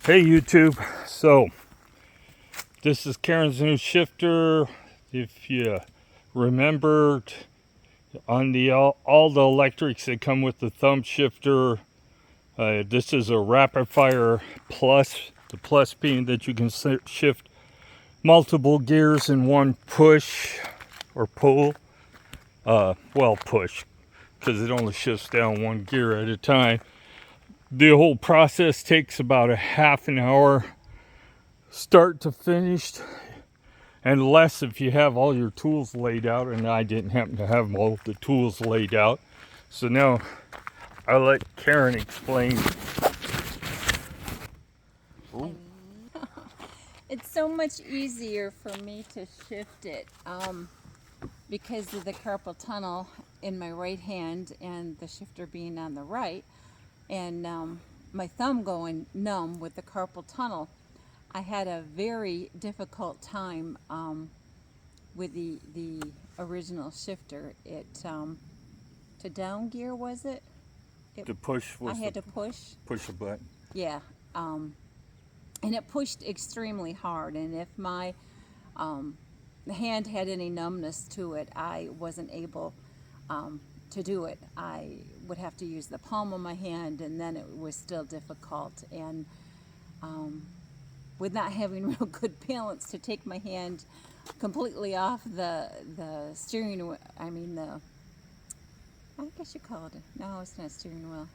Hey YouTube, so this is Karen's new shifter. If you remembered, on the all the electrics that come with the thumb shifter, this is a rapid fire plus, the plus being that you can shift multiple gears in one push or pull. Well, push, because it only shifts down one gear at a time. The whole process takes about a half an hour start to finish, and less if you have all your tools laid out, and I didn't happen to have all the tools laid out. So now I'll let Karen explain. It's so much easier for me to shift it because of the carpal tunnel in my right hand and the shifter being on the right, and my thumb going numb with the carpal tunnel. I had a very difficult time with the original shifter. It to down gear, was it? The push was I had to push. push a button. Yeah, and it pushed extremely hard. And if my hand had any numbness to it, I wasn't able to do it. I would have to use the palm of my hand, and then it was still difficult. And with not having real good balance, to take my hand completely off the steering wheel, I guess you call it, no, it's not steering wheel.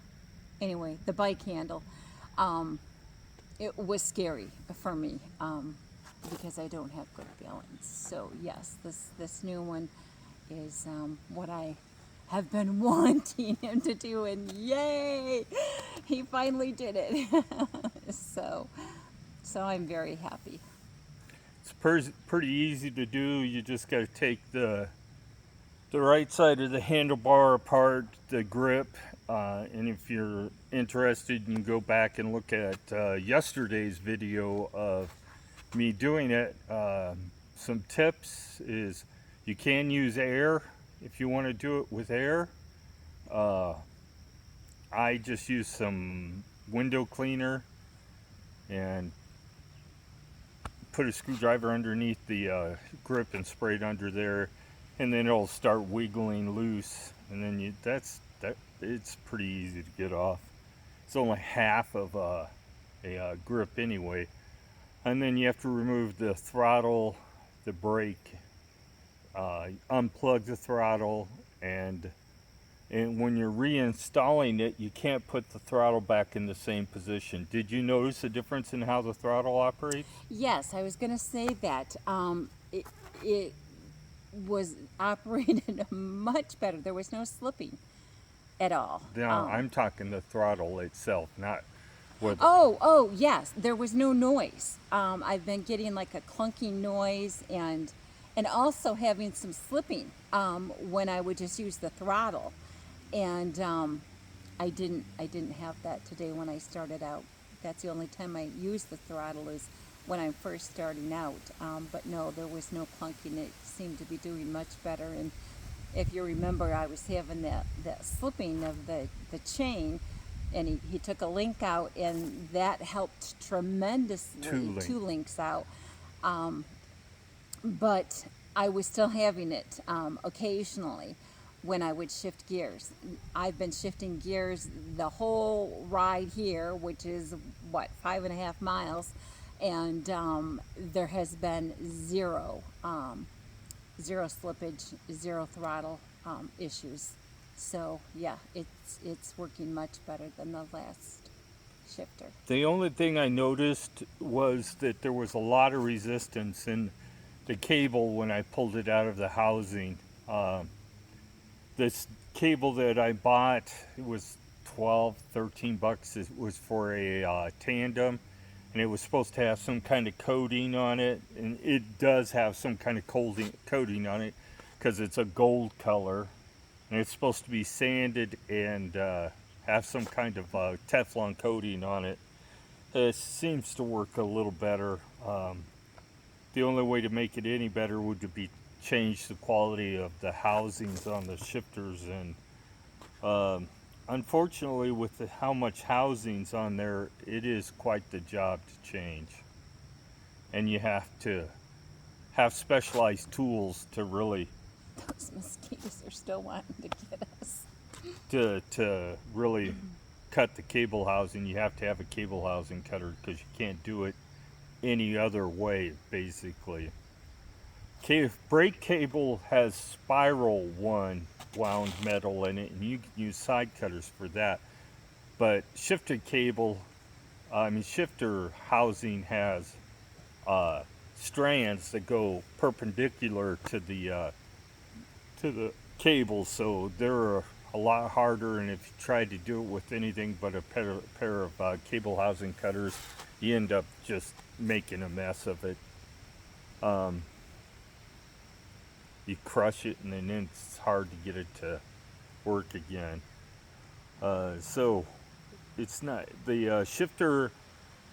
Anyway, the bike handle, it was scary for me because I don't have good balance. So yes, this new one is what I have been wanting him to do, and yay, he finally did it. so I'm very happy. It's pretty easy to do. You just got to take the right side of the handlebar apart, the grip, and if you're interested, you can go back and look at yesterday's video of me doing it. Some tips is you can use air if you want to do it with air. I just use some window cleaner and put a screwdriver underneath the grip and spray it under there, and then it'll start wiggling loose, and then it's pretty easy to get off. It's only half of a grip anyway. And then you have to remove the throttle, the brake, unplug the throttle, and when you're reinstalling it, you can't put the throttle back in the same position. Did you notice a difference in how the throttle operates? Yes, I was going to say that. It was operated much better. There was no slipping at all. Now, I'm talking the throttle itself, not what. Oh, yes. There was no noise. I've been getting like a clunking noise, and also having some slipping when I would just use the throttle, and I didn't have that today when I started out. That's the only time I use the throttle is when I'm first starting out. But no, there was no clunking. It seemed to be doing much better. And if you remember, I was having that slipping of the chain, and he took a link out, and that helped tremendously. Two links out. But I was still having it occasionally when I would shift gears. I've been shifting gears the whole ride here, which is 5.5 miles, and there has been zero slippage, zero throttle issues. So yeah, it's working much better than the last shifter. The only thing I noticed was that there was a lot of resistance in the cable when I pulled it out of the housing. This cable that I bought, it was $13. It was for a tandem, and it was supposed to have some kind of coating on it, and it does have some kind of coating on it because it's a gold color, and it's supposed to be sanded and have some kind of Teflon coating on it. It seems to work a little better. The only way to make it any better would be change the quality of the housings on the shifters, and unfortunately, with how much housing's on there, it is quite the job to change. And you have to have specialized tools to really Those mosquitoes are still wanting to get us. to really cut the cable housing. You have to have a cable housing cutter because you can't do it any other way, basically. Brake cable has spiral one wound metal in it, and you can use side cutters for that. But shifter cable, shifter housing has strands that go perpendicular to the cable, so they're a lot harder. And if you try to do it with anything but a pair of cable housing cutters, you end up just making a mess of it. You crush it, and then it's hard to get it to work again. So it's not the shifter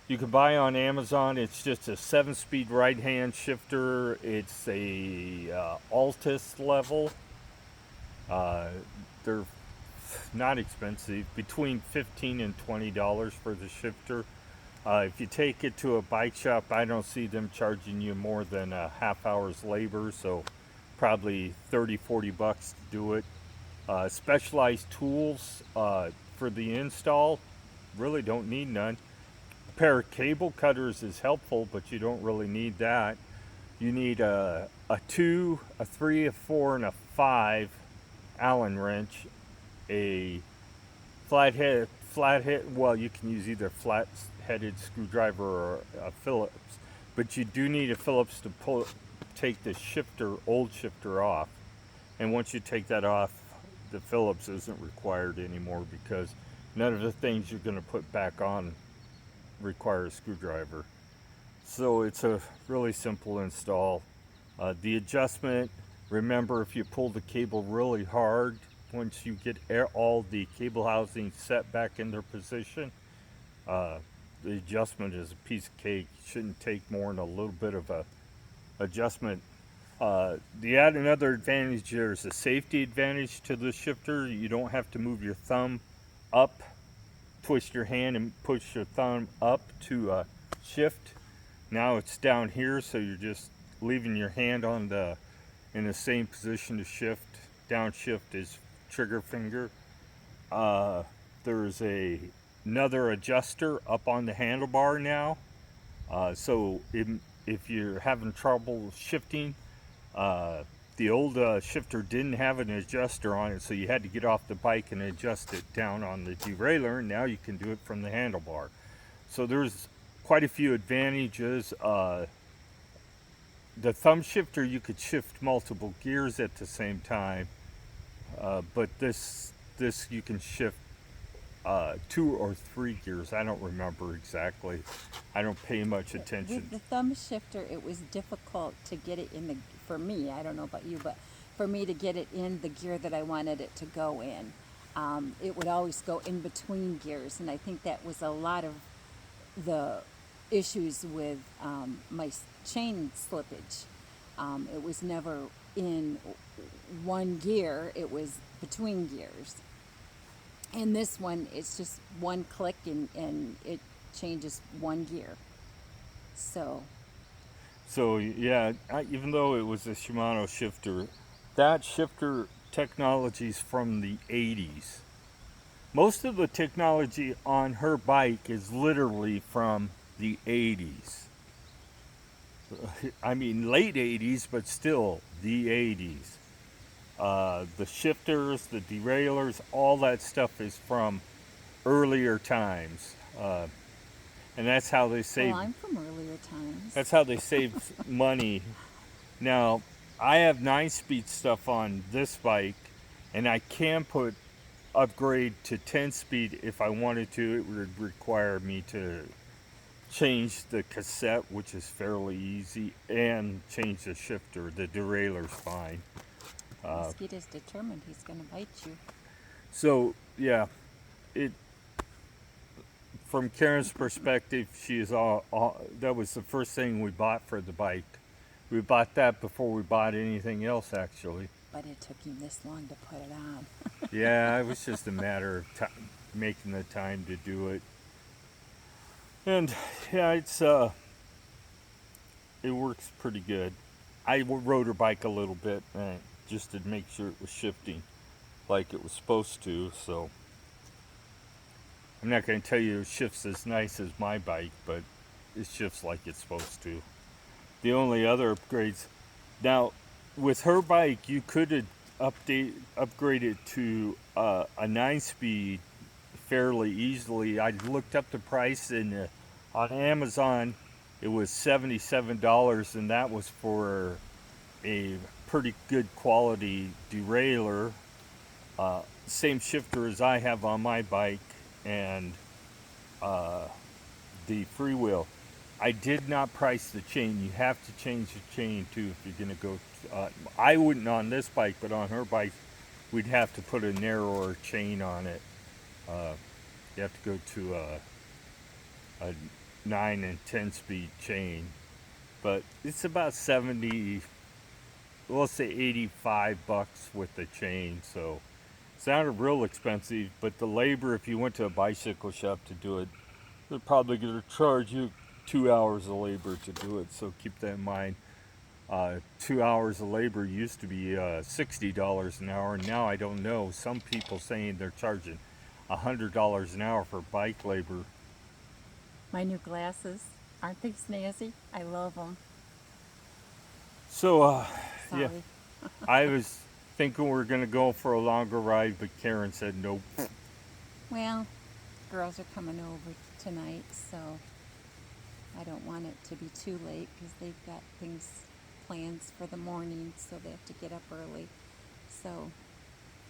you can buy on Amazon. It's just a 7-speed right-hand shifter. It's a Altus level. They're not expensive, between $15 and $20 for the shifter. If you take it to a bike shop, I don't see them charging you more than a half hour's labor, so probably $30-40 to do it. Specialized tools for the install, really don't need none. A pair of cable cutters is helpful, but you don't really need that. You need a 2, a 3, a 4, and a 5 Allen wrench, a flathead, well, you can use either flat-headed screwdriver or a Phillips, but you do need a Phillips to take the old shifter off. And once you take that off, the Phillips isn't required anymore, because none of the things you're going to put back on require a screwdriver. So it's a really simple install. The adjustment, remember, if you pull the cable really hard, once you get all the cable housing set back in their position, the adjustment is a piece of cake. It shouldn't take more than a little bit of a adjustment. Another advantage, there's a safety advantage to the shifter. You don't have to move your thumb up, twist your hand and push your thumb up to shift. Now it's down here, so you're just leaving your hand in the same position to shift. Downshift is trigger finger. There's another adjuster up on the handlebar now. So if you're having trouble shifting, the old shifter didn't have an adjuster on it, so you had to get off the bike and adjust it down on the derailleur. Now you can do it from the handlebar. So there's quite a few advantages. The thumb shifter, you could shift multiple gears at the same time, but this you can shift 2 or 3 gears. I don't remember exactly. I don't pay much attention. With the thumb shifter, it was difficult to get it in for me, I don't know about you, but for me to get it in the gear that I wanted it to go in. It would always go in between gears, and I think that was a lot of the issues with my chain slippage. It was never in one gear, it was between gears. And this one, it's just one click and it changes one gear. So yeah, even though it was a Shimano shifter, that shifter technology's from the 80s. Most of the technology on her bike is literally from the 80s. I mean, late 80s, but still the 80s. The shifters, the derailleurs, all that stuff is from earlier times. And that's how they save. Well, I'm from earlier times. That's how they save money. Now, I have 9-speed stuff on this bike, and I can upgrade to 10-speed if I wanted to. It would require me to change the cassette, which is fairly easy, and change the shifter. The derailleur's fine. Mosquito's determined he's going to bite you. So, yeah, from Karen's perspective, she is that was the first thing we bought for the bike. We bought that before we bought anything else, actually. But it took him this long to put it on. Yeah, it was just a matter of making the time to do it. And yeah, it works pretty good. I rode her bike a little bit just to make sure it was shifting like it was supposed to. So I'm not going to tell you it shifts as nice as my bike, but it shifts like it's supposed to. The only other upgrades now with her bike, you could upgrade it to a 9-speed fairly easily. I looked up the price and on Amazon it was $77, and that was for a pretty good quality derailleur, same shifter as I have on my bike, and uh, the freewheel. I did not price the chain. You have to change the chain too if you're going to go. I wouldn't on this bike, but on her bike, we'd have to put a narrower chain on it. You have to go to a 9 and 10 speed chain, but it's about 70. We'll say $85 with the chain. So it's not real expensive, but the labor, if you went to a bicycle shop to do it, they're probably going to charge you 2 hours of labor to do it. So keep that in mind. 2 hours of labor used to be $60 an hour, and now I don't know. Some people saying they're charging $100 an hour for bike labor. My new glasses, aren't they snazzy? I love them. So Sorry. yeah, I was thinking we were going to go for a longer ride, but Karen said nope. Well, girls are coming over tonight, so I don't want it to be too late because they've got plans for the morning, so they have to get up early. So,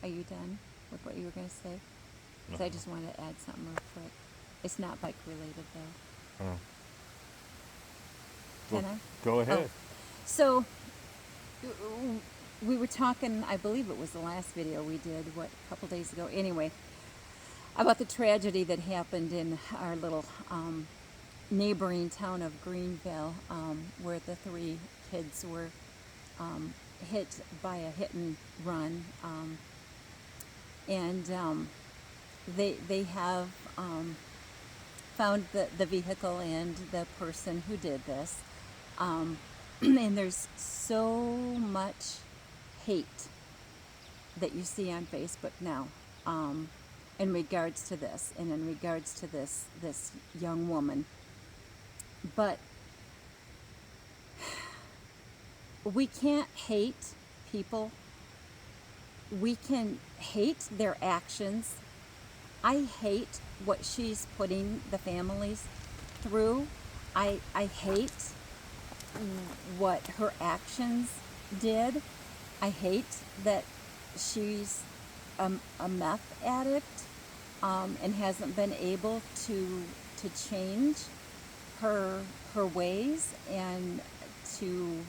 are you done with what you were going to say? Because I just wanted to add something real quick. It's not bike related though. Oh. Can I? Go ahead. Oh. So, we were talking, I believe it was the last video we did, a couple days ago, anyway, about the tragedy that happened in our little neighboring town of Greenville, where the 3 kids were hit by a hit and run, and they have found the vehicle and the person who did this. And there's so much hate that you see on Facebook now in regards to this and in regards to this young woman. But we can't hate people. We can hate their actions. I hate what she's putting the families through. I hate what her actions did. I hate that she's a meth addict and hasn't been able to change her ways and to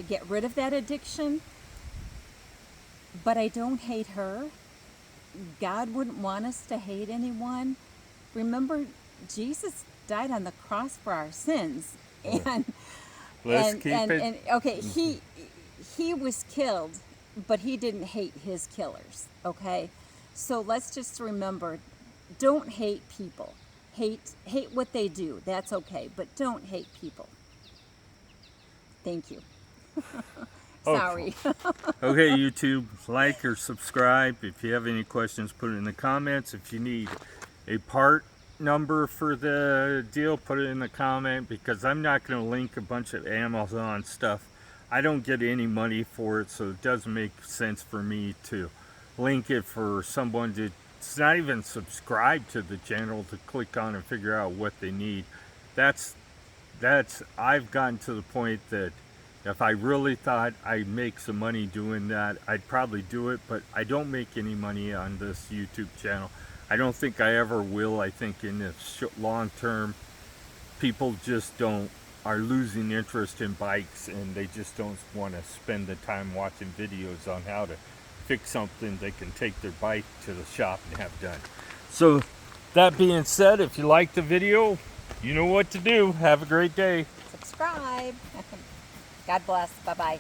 get rid of that addiction. But I don't hate her. God wouldn't want us to hate anyone. Remember, Jesus died on the cross for our sins, and okay, he was killed, but he didn't hate his killers. Okay, so let's just remember, don't hate people. Hate what they do. That's okay, but don't hate people. Thank you. Sorry. Okay, YouTube, like or subscribe. If you have any questions, put it in the comments. If you need a part number for the deal, put it in the comment, because I'm not going to link a bunch of Amazon stuff. I don't get any money for it, so it doesn't make sense for me to link it for someone to, it's not even subscribe to the channel, to click on and figure out what they need. That's I've gotten to the point that if I really thought I'd make some money doing that, I'd probably do it, but I don't make any money on this YouTube channel. I don't think I ever will. I think in the long term, people just are losing interest in bikes, and they just don't want to spend the time watching videos on how to fix something they can take their bike to the shop and have done. So that being said, if you like the video, you know what to do. Have a great day. Subscribe. God bless. Bye-bye.